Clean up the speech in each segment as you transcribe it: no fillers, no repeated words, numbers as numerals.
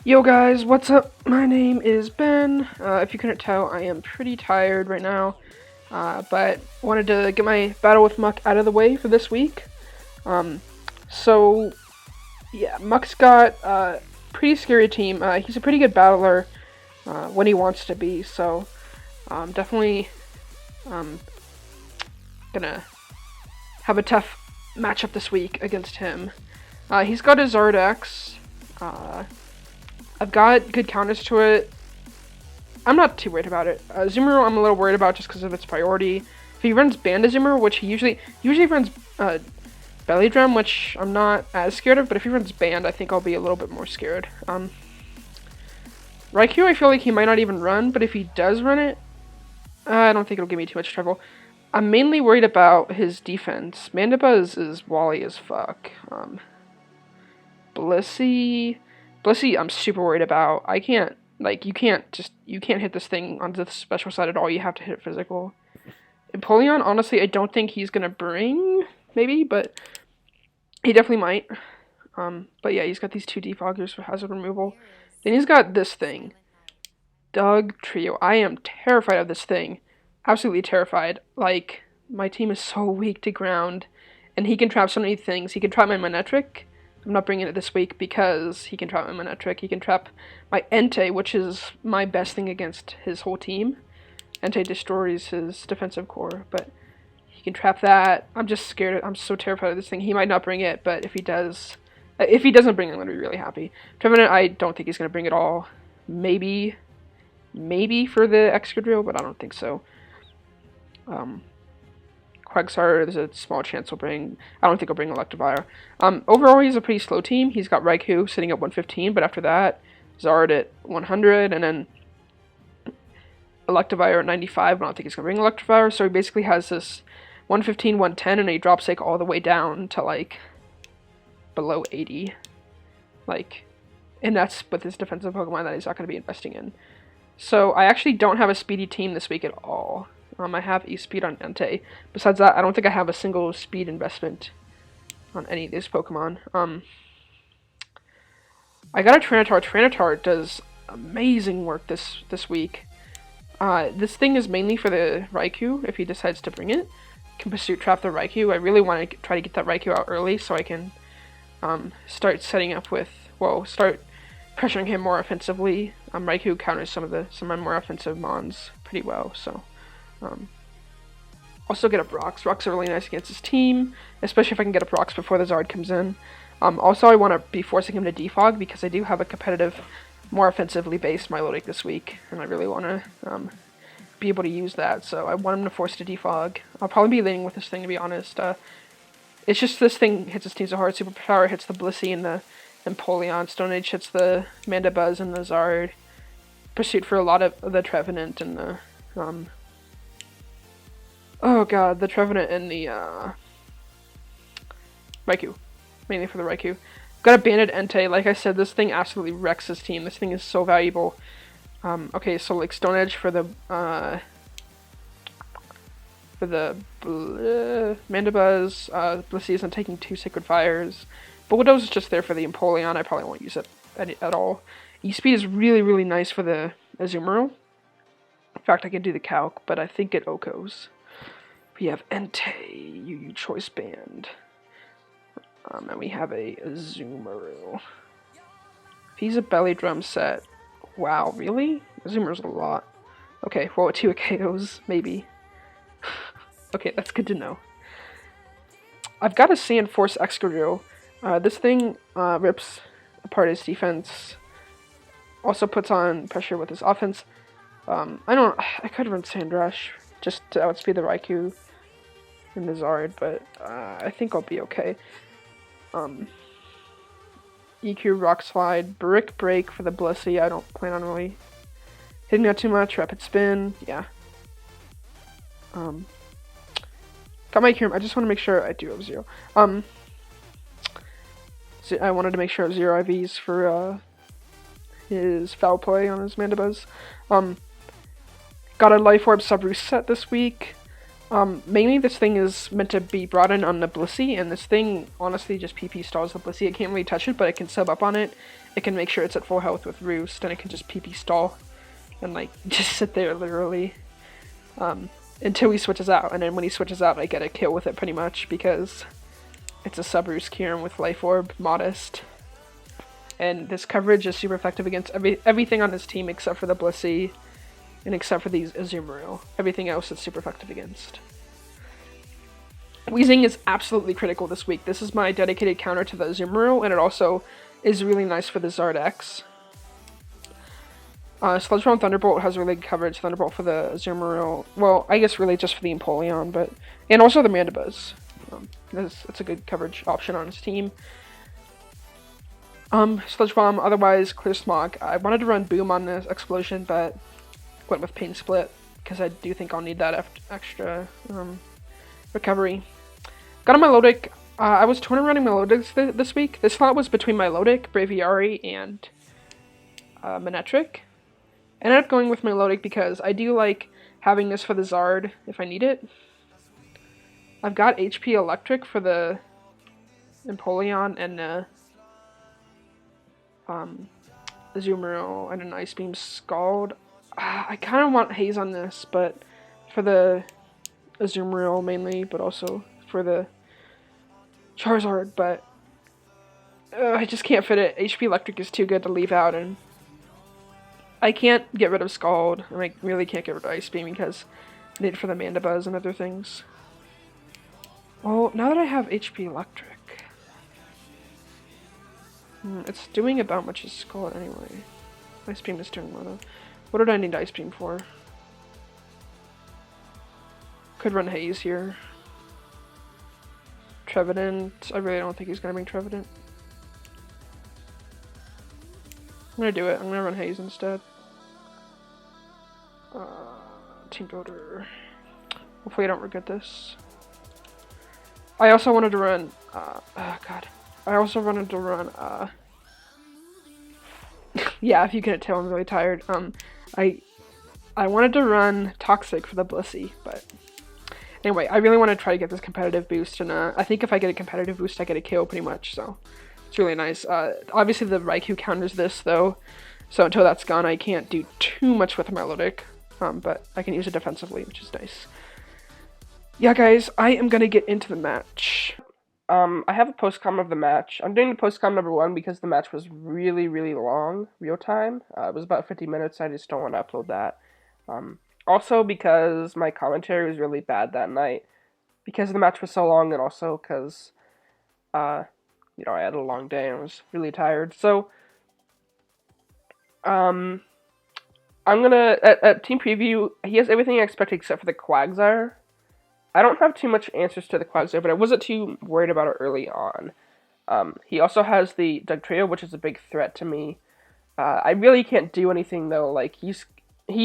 Yo guys, what's up? My name is Ben. If you couldn't tell, I am pretty tired right now, but wanted to get my battle with Muck out of the way for this week. Um, so, yeah, Muck's got a pretty scary team. He's a pretty good battler when he wants to be, so definitely um, gonna have a tough matchup this week against him. He's got his Zardex. I've got good counters to it. I'm not too worried about it. Zoomer, I'm a little worried about just because of its priority. If he runs Banda Zoomer, which he usually runs Belly Drum, which I'm not as scared of, but if he runs Band, I think I'll be a little bit more scared. Raikou, I feel like he might not even run, but if he does run it, I don't think it'll give me too much trouble. I'm mainly worried about his defense. Mandibuzz is wally as fuck. Blissey, I'm super worried about. I can't, you can't hit this thing on the special side at all. You have to hit it physical. Empoleon, honestly, I don't think he's gonna bring, maybe, but he definitely might. But yeah, he's got these two defoggers for hazard removal. Then he's got this thing. Doug Trio. I am terrified of this thing. Absolutely terrified. Like, my team is so weak to ground, and he can trap so many things. He can trap my Manectric. I'm not bringing it this week because he can trap my Manectric. He can trap my Entei, which is my best thing against his whole team. Entei destroys his defensive core, but he can trap that. I'm just scared. I'm so terrified of this thing. He might not bring it, but if he does, if he doesn't bring it, I'm going to be really happy. Trevenant, I don't think he's going to bring it all. Maybe for the Excadrill, but I don't think so. Quagsire, there's a small chance he'll bring. I don't think he'll bring Electivire. Overall, he's a pretty slow team. He's got Raikou sitting at 115, but after that, Zard at 100, and then Electivire at 95. But I don't think he's going to bring Electivire, so he basically has this 115, 110, and he drops like all the way down to like below 80. And that's with his defensive Pokemon that he's not going to be investing in. So I actually don't have a speedy team this week at all. I have E-Speed on Entei. Besides that, I don't think I have a single speed investment on any of these Pokemon. I got a Trinitar. Trinitar does amazing work this week. This thing is mainly for the Raikou, if he decides to bring it. Can Pursuit Trap the Raikou. I really want to try to get that Raikou out early so I can start setting up with, start pressuring him more offensively. Raikou counters some of my more offensive mons pretty well, so... also get a Brox. Brox are really nice against his team, especially if I can get a Brox before the Zard comes in. Also, I want to be forcing him to defog because I do have a competitive, more offensively based Milotic this week, and I really want to be able to use that, so I want him to force to defog. I'll probably be leaning with this thing, to be honest. It's just this thing hits his team so hard. Superpower hits the Blissey and the Empoleon. Stone Age hits the Mandibuzz and the Zard. Pursuit for a lot of the Trevenant and the... oh god, the Trevenant and the, Raikou. Mainly for the Raikou. Got a Banded Entei. Like I said, this thing absolutely wrecks his team. This thing is so valuable. Okay, so like Stone Edge for the, Mandibuzz. Blissey isn't taking 2 Sacred Fires. Bulldoze is just there for the Empoleon. I probably won't use it at all. E-Speed is really, really nice for the Azumarill. In fact, I can do the calc, but I think it Okos. We have Entei, UU Choice Band. And we have a Azumarill. If he's a Belly Drum set, wow, really? Azumarill's a lot. Okay, well, 2 KOs, maybe. Okay, that's good to know. I've got a Sand Force Excadrill. This thing rips apart his defense. Also puts on pressure with his offense. I could run Sand Rush just to outspeed the Raikou and the Zard, but I think I'll be okay. EQ Rock Slide, Brick Break for the Blissey. I don't plan on really hitting that too much. Rapid Spin, yeah. Got my Cure. I just want to make sure I do have 0. So I wanted to make sure I have 0 IVs for his Foul Play on his Mandibuzz. Got a Life Orb Subroost set this week. Mainly this thing is meant to be brought in on the Blissey, and this thing honestly just PP stalls the Blissey. It can't really touch it, but it can sub up on it. It can make sure it's at full health with Roost, and it can just PP stall and like just sit there literally until he switches out. And then when he switches out, I get a kill with it pretty much because it's a sub Roost Kyurem with Life Orb, Modest. And this coverage is super effective against everything on his team except for the Blissey. And except for these Azumarill. Everything else it's super effective against. Weezing is absolutely critical this week. This is my dedicated counter to the Azumarill, and it also is really nice for the Zard X. Sludge Bomb Thunderbolt has really good coverage. Thunderbolt for the Azumarill. Well, I guess really just for the Empoleon, but... And also the Mandibuzz. It's a good coverage option on his team. Sludge Bomb, otherwise Clear Smog. I wanted to run Boom on this Explosion, but... went with Pain Split because I do think I'll need that extra recovery. Got on my Milotic. I was torn running Milotic this week. This slot was between Milotic, Braviary, and Manectric. I ended up going with Milotic because I do like having this for the Zard if I need it. I've got HP Electric for the Empoleon and Azumarill and an Ice Beam Scald. I kind of want Haze on this, but for the Azumarill mainly, but also for the Charizard, but I just can't fit it. HP Electric is too good to leave out, and I can't get rid of Scald, and I really can't get rid of Ice Beam because I need it for the Mandibuzz and other things. Well, now that I have HP Electric, it's doing about much as Scald anyway. Ice Beam is doing more though. What did I need Ice Beam for? Could run Haze here. Trevenant. I really don't think he's going to bring Trevenant. I'm going to do it. I'm going to run Haze instead. Team Builder. Hopefully I don't regret this. I also wanted to run... oh god. I also wanted to run... yeah, if you couldn't tell, I'm really tired. I wanted to run Toxic for the Blissey, but anyway, I really want to try to get this competitive boost, and I think if I get a competitive boost, I get a kill pretty much, so it's really nice. Obviously the Raikou counters this though, so until that's gone, I can't do too much with Milotic, but I can use it defensively, which is nice. Yeah, guys, I am gonna get into the match. I have a post-com of the match. I'm doing the post-com number 1 because the match was really, really long, real time. It was about 50 minutes, I just don't want to upload that. Also because my commentary was really bad that night, because the match was so long, and also because, you know, I had a long day and I was really tired. So, I'm gonna, at Team Preview, he has everything I expected except for the Quagsire. I don't have too much answers to the Quagsire, but I wasn't too worried about it early on. He also has the Dugtrio, which is a big threat to me. I really can't do anything though. Like he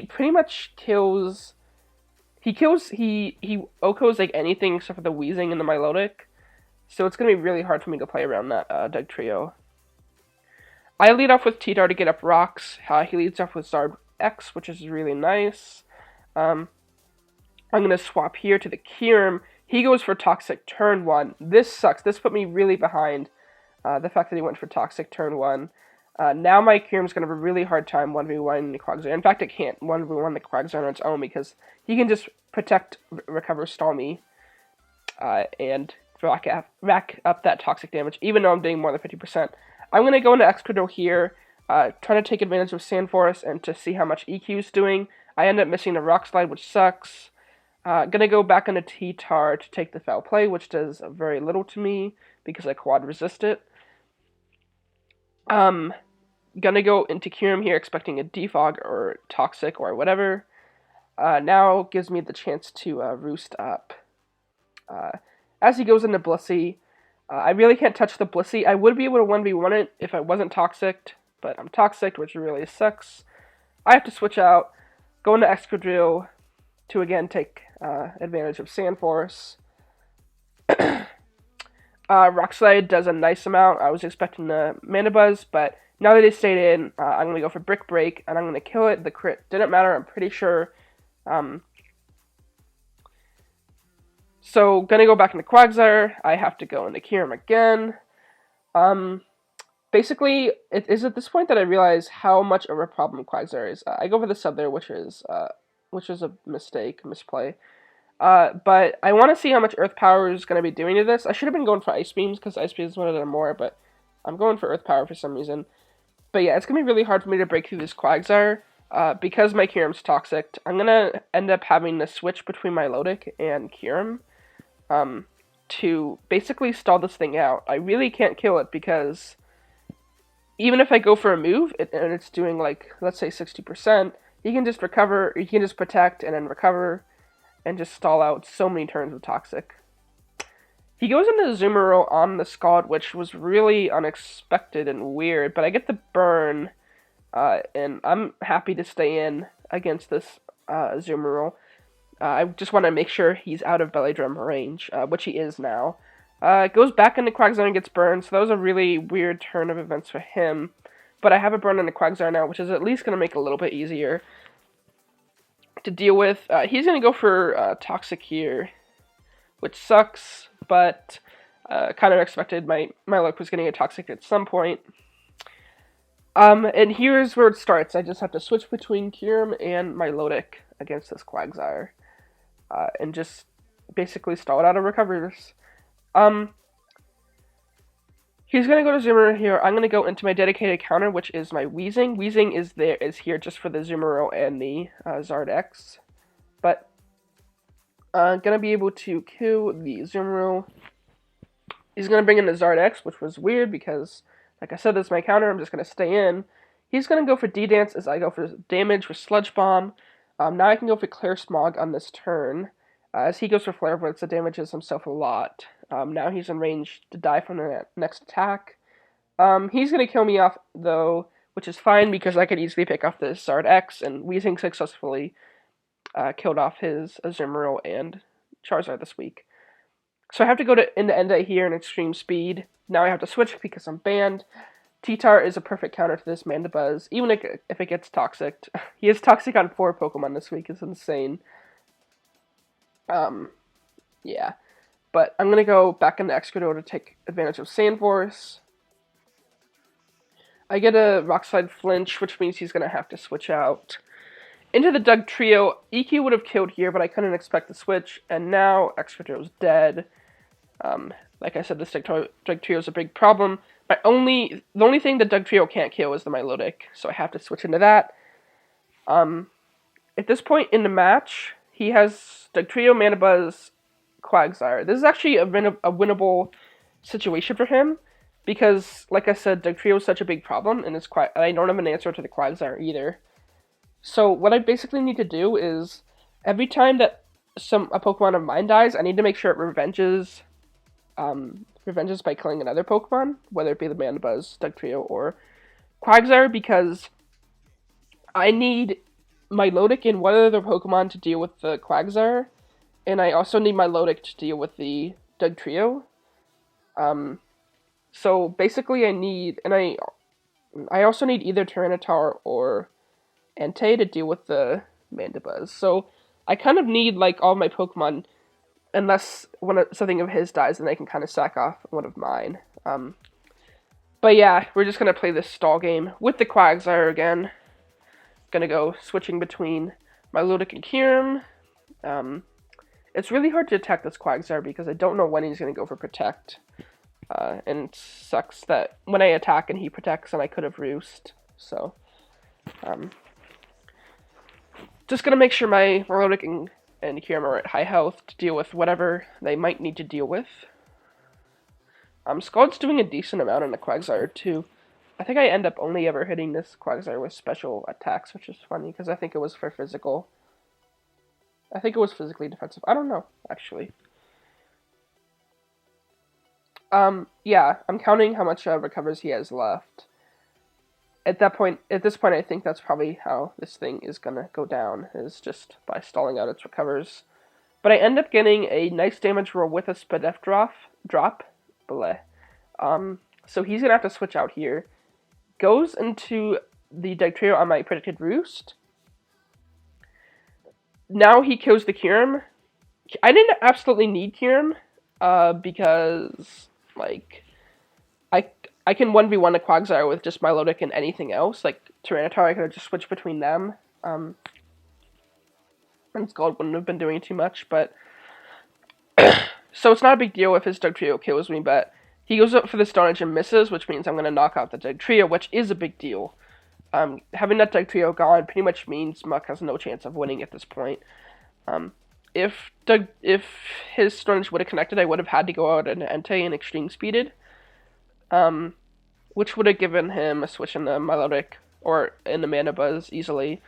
pretty much kills. He OHKOs like anything except for the Weezing and the Milotic. So it's gonna be really hard for me to play around that Dugtrio. I lead off with T-Dar to get up rocks. He leads off with Zard X, which is really nice. I'm going to swap here to the Kyurem. He goes for Toxic turn 1. This sucks. This put me really behind the fact that he went for Toxic turn 1. Now my Kyurem's going to have a really hard time 1v1 the Quagsire. In fact, it can't 1v1 the Quagsire on its own because he can just protect, recover, stall me, and rack up that Toxic damage, even though I'm doing more than 50%. I'm going to go into Excadrill here, trying to take advantage of Sandforest and to see how much EQ is doing. I end up missing the Rock Slide, which sucks. Gonna go back into T-Tar to take the Foul Play, which does very little to me because I quad resist it. Gonna go into Kyurem here expecting a Defog or Toxic or whatever. Now gives me the chance to Roost up. As he goes into Blissey, I really can't touch the Blissey. I would be able to 1v1 it if I wasn't Toxic, but I'm Toxic, which really sucks. I have to switch out, go into Excadrill to again take advantage of Sandforce. Rock Slide does a nice amount. I was expecting the Mandibuzz, but now that it stayed in, I'm going to go for Brick Break, and I'm going to kill it. The crit didn't matter, I'm pretty sure. So, gonna go back into Quagsire. I have to go into Kyurem again. Basically, it is at this point that I realize how much of a problem Quagsire is. I go for the sub there, which is a misplay. But I want to see how much Earth Power is going to be doing to this. I should have been going for Ice Beams, because Ice Beams would have done more, but I'm going for Earth Power for some reason. But yeah, it's going to be really hard for me to break through this Quagsire. Because my Kyurem's toxic, I'm going to end up having to switch between my Milotic and Kyurem to basically stall this thing out. I really can't kill it, because even if I go for a move, and it's doing, like, let's say 60%, you can just recover, you can just protect and then recover, and just stall out so many turns with Toxic. He goes into Azumarill on the Scald, which was really unexpected and weird, but I get the burn, and I'm happy to stay in against this Azumarill. I just want to make sure he's out of Belly Drum range, which he is now. Goes back into Quagsire and gets burned, so that was a really weird turn of events for him. But I have a burn into Quagsire now, which is at least going to make it a little bit easier to deal with. He's going to go for Toxic here, which sucks, but kind of expected my luck was going to get Toxic at some point. And here's where it starts. I just have to switch between Kyurem and my Milotic against this Quagsire, and just basically stall it out of recovers. He's going to go to Zoomer here. I'm going to go into my dedicated counter, which is my Weezing. Weezing is here just for the Zoomerl and the Zard X. But I'm going to be able to kill the Zoomerl. He's going to bring in the Zard X, which was weird because, like I said, this is my counter. I'm just going to stay in. He's going to go for D-Dance as I go for damage with Sludge Bomb. Now I can go for Clear Smog on this turn. As he goes for Flare Blitz, it damages himself a lot. Now he's in range to die from the next attack. He's going to kill me off, though, which is fine because I could easily pick off this Zard X, and Weezing successfully killed off his Azumarill and Charizard this week. So I have to go into Enda here in extreme speed. Now I have to switch because I'm banned. T-Tar is a perfect counter to this Mandibuzz, even if it gets Toxic. He is Toxic on 4 Pokemon this week. It's insane. Yeah. But I'm going to go back into Excadrill to take advantage of Sandforce. I get a Rock Slide flinch, which means he's going to have to switch out. Into the Doug Trio. EQ would have killed here, but I couldn't expect the switch. And now Excadrill's dead. Like I said, this Doug Trio is a big problem. The only thing the Doug Trio can't kill is the Milotic, so I have to switch into that. At this point in the match, he has Doug Trio, Mandibuzz, Quagsire. This is actually a winnable situation for him, because, like I said, Doug Trio is such a big problem, and I don't have an answer to the Quagsire either. So what I basically need to do is, every time that a Pokemon of mine dies, I need to make sure it revenges by killing another Pokemon, whether it be the Mandibuzz, Doug Trio, or Quagsire, because I need my Milotic and one other Pokemon to deal with the Quagsire, and I also need my Milotic to deal with the Doug Trio. So basically I also need either Tyranitar or Entei to deal with the Mandibuzz. So I kind of need, like, all my Pokemon, unless something of his dies, then I can kind of sack off one of mine. But yeah, we're just going to play this stall game with the Quagsire again. Gonna go switching between my Milotic and Kyurem. It's really hard to attack this Quagsire because I don't know when he's going to go for Protect. And it sucks that when I attack and he protects and I could have Roost. So, just going to make sure my Milotic and Kyurem are at high health to deal with whatever they might need to deal with. Scald's doing a decent amount on the Quagsire too. I think I end up only ever hitting this Quagsire with special attacks, which is funny because I think it was for physical. I think it was physically defensive. I don't know, actually. Yeah, I'm counting how much recovers he has left. At this point, I think that's probably how this thing is gonna go down, is just by stalling out its recovers. But I end up getting a nice damage roll with a Spadef drop. Bleh. So he's gonna have to switch out here. Goes into the Doug Trio on my predicted Roost. Now he kills the Kyurem. I didn't absolutely need Kyurem, because, like, I, I can 1v1 a Quagsire with just Milotic and anything else. Like, Tyranitar, I could have just switched between them. And Scald wouldn't have been doing too much, but... So it's not a big deal if his Dugtrio kills me, but he goes up for the Stone Edge and misses, which means I'm going to knock out the Dugtrio, which is a big deal. Having that Dugtrio gone pretty much means Muck has no chance of winning at this point. If his Stone Edge would have connected, I would have had to go out and Entei and Extreme Speeded, which would have given him a switch in the Milotic or in the Mana Buzz easily.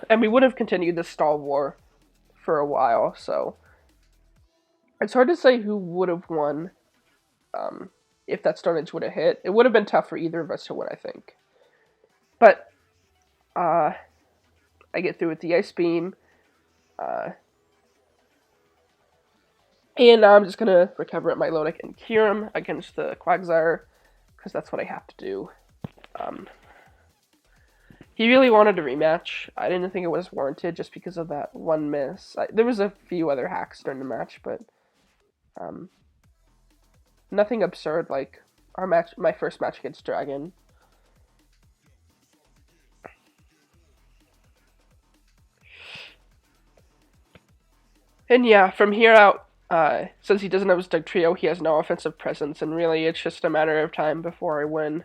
And we would have continued this stall war for a while, so it's hard to say who would have won if that Stone Edge would have hit. It would have been tough for either of us to win, I think. But I get through with the Ice Beam. And now I'm just going to recover at Milotic and Kyurem against the Quagsire, because that's what I have to do. He really wanted a rematch. I didn't think it was warranted just because of that one miss. There was a few other hacks during the match, but nothing absurd like my first match against Dragon. And yeah, from here out, since he doesn't have his Dugtrio, he has no offensive presence, and really it's just a matter of time before I win.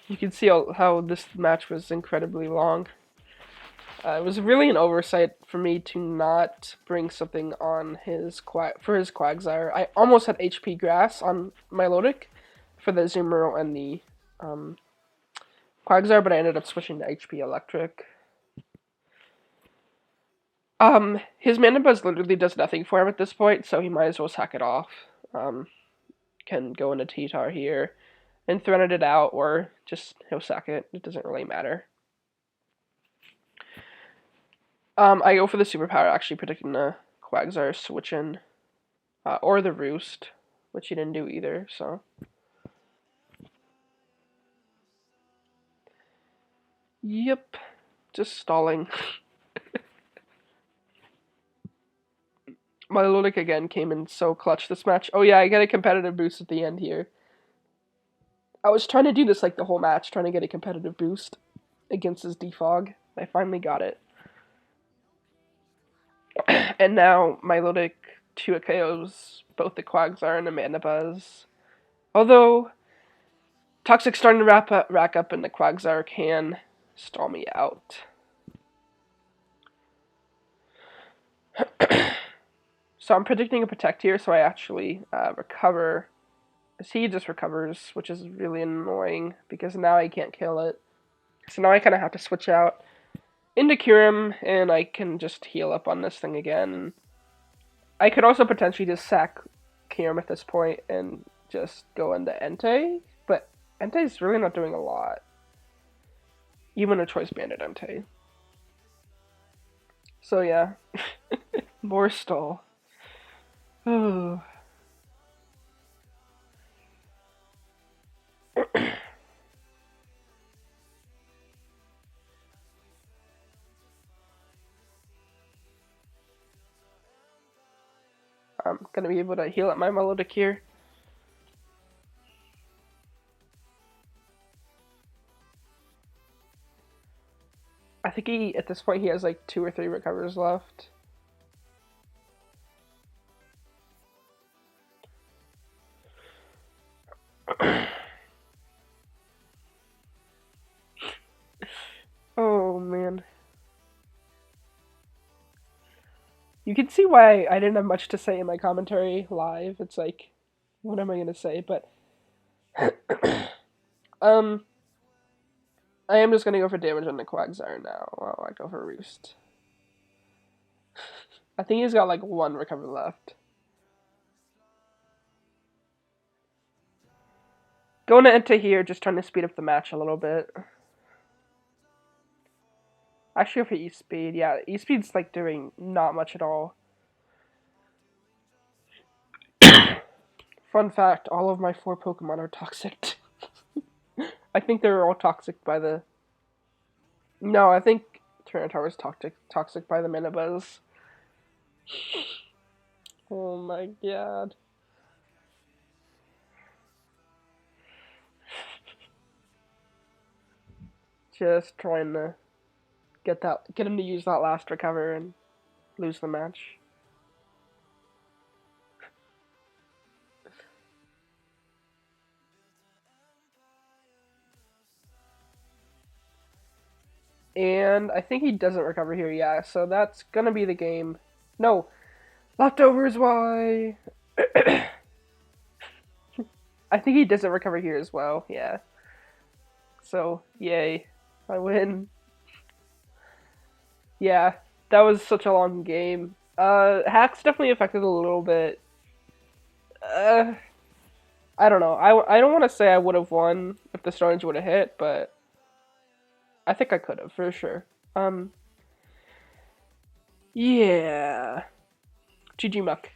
You can see how this match was incredibly long. It was really an oversight for me to not bring something on for his Quagsire. I almost had HP Grass on Milotic for the Azumarill and the Quagsire, but I ended up switching to HP Electric. His Mana Buzz literally does nothing for him at this point, so he might as well sack it off. Can go into T-Tar here and thread it out, or just he'll sack it. It doesn't really matter. I go for the superpower, actually predicting the Quagsire switching, or the Roost, which he didn't do either, so. Yep, just stalling. Milotic again came in so clutch this match. Oh yeah, I get a competitive boost at the end here. I was trying to do this like the whole match, trying to get a competitive boost against his Defog. I finally got it. And now Milotic 2 KOs both the Quagsire and the Mana Buzz. Although Toxic's starting to rack up and the Quagsire can stall me out. So I'm predicting a Protect here, so I actually recover. He just recovers, which is really annoying because now I can't kill it. So now I kind of have to switch out into Kyurem, and I can just heal up on this thing again. I could also potentially just sack Kyurem at this point and just go into Entei, but Entei's really not doing a lot. Even a Choice Banded Entei. So yeah, more stall. Oh. I'm gonna be able to heal up my Milotic here. I think at this point, he has like 2 or 3 recovers left. Oh man. You can see why I didn't have much to say in my commentary live. It's like, what am I gonna say? But I am just gonna go for damage on the Quagsire now while I go for Roost. I think he's got like 1 recover left. Going to Entei here, just trying to speed up the match a little bit. Actually, for E-Speed, yeah, E-Speed's like doing not much at all. Fun fact, all of my 4 Pokemon are toxic. I think they're all toxic by the... No, I think Tyranitar was toxic by the Minibuzz. Oh my god. Just trying to get him to use that last recover and lose the match. And I think he doesn't recover here, yeah, so that's gonna be the game. No! Leftovers, why? I think he doesn't recover here as well, yeah. So, yay. I win. Yeah, that was such a long game. Hacks definitely affected a little bit. I don't know. I don't want to say I would have won if the Stone Age would have hit, but I think I could have, for sure. Yeah. GG Muck.